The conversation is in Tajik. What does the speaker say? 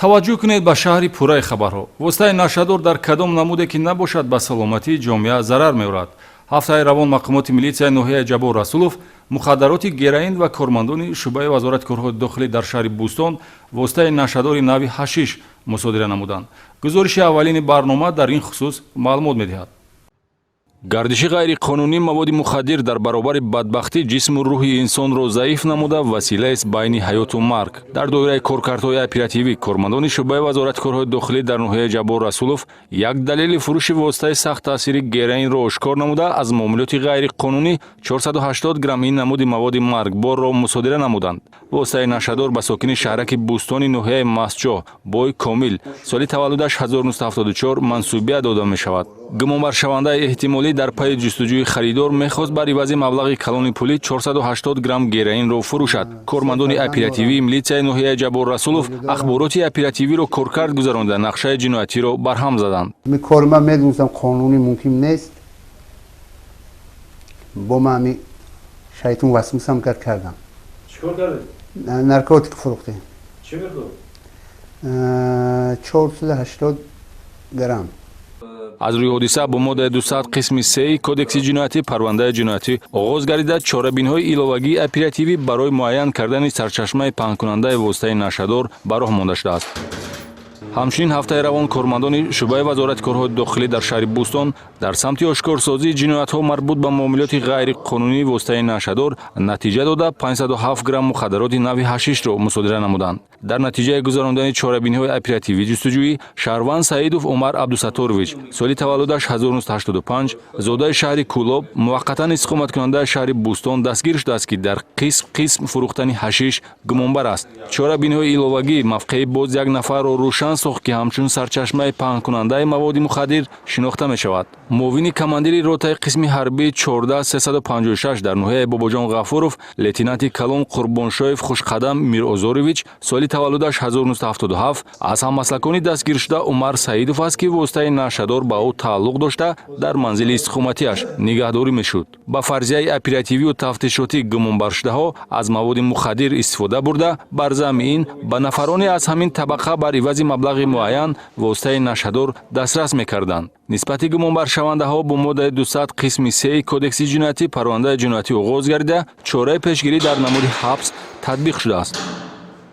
таваҷҷӯҳ кунед ба шаҳри пурраи хабарҳо. воситаи нашадор дар кадом намуде ки набошад ба саломатии ҷомеа зарар меорад. ҳафтаи равон мақомоти милитсияи ноҳияи ҷабор расулов мухаддароти героин ва кормандони шуъбаи вазорати корҳои дохилӣ дар шаҳри Бӯстон воситаи нашадори нави ҳашиш мусодира намуданд. гузориши аввалини барнома дар ин хусус маълумот медиҳад. гардиши ғайриқонунӣ маводи мухаддир дар баробари бадбахтӣ ҷисму рӯҳи инсонро заиф намуда василаест байни ҳаёту марг. дар доираи коркардҳои оперативӣ кормандони шуъбаи вазорати корҳои дохилӣ дар ноҳияи ҷабор расулов як далели фурӯши воситаи сахттаъсири героинро ошкор намуда аз муомилоти ғайриқонунӣ 480 грамм ин намуди маводи маргборро мусодира намуданд. воситаи нашадор ба сокини шаҳраки Бӯстони ноҳияи Мастҷоҳ бой Комил соли таваллудаш 1974 мансубият дода мешавад. гумонбаршавандаи эҳтимолӣ дар пайи ҷустуҷӯи харидор мехост бар ивази маблағи калони пулӣ 480 грамм героинро фурӯшад. кормандони оперативии милитсияи ноҳияи ҷабор расулов ахбороти оперативиро коркард гузаронида нақшаи ҷиноятиро барҳам заданд. کار من میدونستم قانونی ممکن نیست با من همی شیطون وسوسم کردم. چیکار کردی؟ نارکوتیک فروختیم. چی میخورد؟ 480 گرم. аз рӯи ҳодиса бо моддаи 200 қисми 3 кодекси ҷиноятӣ парвандаи ҷиноятӣ оғоз гардида чорабинҳои иловагии оперативӣ барои муайян кардани сарчашмаи паҳнкунандаи воситаи нашадор ба роҳ монда шудааст. ҳамчунин ҳафтаи равон кормандони шуъбаи вазорати корҳои дохилӣ дар шаҳри Бӯстон дар самти ошкорсозии ҷиноятҳо марбут ба муомилоти ғайриқонунии воситаи нашадор натиҷа дода 507 грамм мухаддароти нави ҳашишро мусодира намуданд. дар натиҷаи гузарондани чорабиниҳои оперативӣ ҷустуҷӯӣ шаҳрванд Саидов Умар Абдусатторович соли таваллудаш 1985 зодаи шаҳри Кӯлоб муваққатан истиқоматкунандаи шаҳри Бӯстон дастгир шудааст ки дар қисм фурӯхтани ҳашиш гумонбар аст. чорабиниҳои иловагӣ мавқеи боз як нафарро рӯшан сохт ки ҳамчун сарчашмаи паҳнкунандаи маводи мухаддир шинохта мешавад. муовини командири ротаи қисми ҳарбии 14356 дар ноҳияи Бобоҷон Ғафуров лейтенанти калон Қурбоншоев Хушқадам Мирозорович соли таваллудаш 1977 аз ҳаммаслакони дастгиршуда Умар Саидов аст ки воситаи нашадор ба ӯ тааллуқ дошта дар манзили истиқоматиаш нигаҳдорӣ мешуд. ба фарзияи оперативию тафтишотӣ гумонбаршудаҳо аз маводи мухаддир истифода бурда бар замми ин ба нафароне аз ҳамин табақа бар ивази маблағи муайян воситаи нашадор дастрас мекарданд. нисбати гумонбаршавандаҳо бо моддаи 200 қисми 3 кодекси ҷиноятӣ парвандаи ҷиноятӣ оғоз гардида чораи пешгирӣ дар намуди ҳабс татбиқ шудааст.